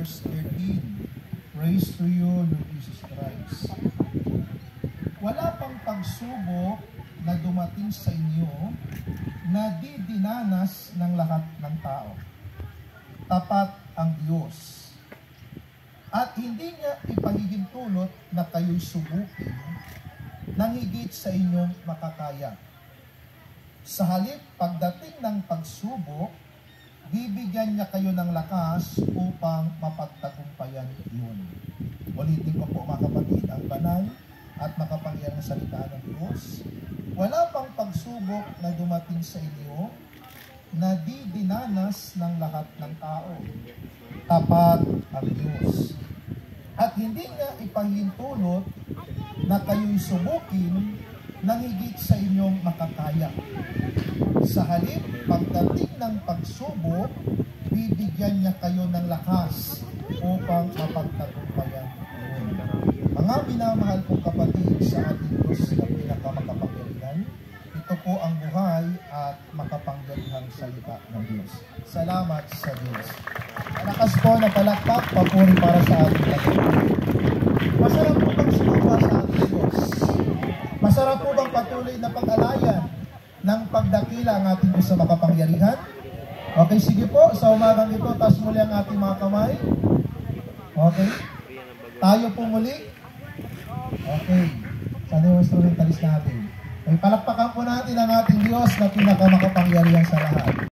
verse 13. Praise to you, Lord Jesus Christ. Wala pang pagsubok na dumating sa inyo na di dinanas ng lahat ng tao. Tapat ang Diyos. At hindi niya ipahihintulot na kayo'y subukin nang higit sa inyong makakaya. Sa halip, pagdating ng pagsubok, bibigyan niya kayo ng lakas upang mapagtagumpayan yun. Ulitin ko po mga kapatid, ang banal at makapangyarihang salita ng Diyos. Wala pang pagsubok na dumating sa inyo na di dinanas ng lahat ng tao. Tapat ang Diyos. At hindi niya ipahintulot na kayo'y subukin nang higit sa inyong makakaya. Sa halip, pagdating ng pagsubok, bibigyan niya kayo ng lakas upang mapagtagumpayan yun. Mga minamahal kong kapatid sa ating Diyos na pinakamakapangyarihan, ito po ang buhay at makapangyarihang salita ng Diyos. Salamat sa Diyos. Malakas po na palakpak, papuri para sa ating lahat. Masarap po bang sumamba sa ating Diyos? Masarap po bang patuloy na pag-alayan ng pagdakila ang ating Diyos sa makapangyarihan? Okay, sige po. Sa umagang ito, taas muli ang ating mga kamay. Okay. Tayo po muli. Okay. Sana yung instrumentalist natin. Okay, palakpakan po natin ang ating Diyos na pinakamakapangyarihan sa lahat.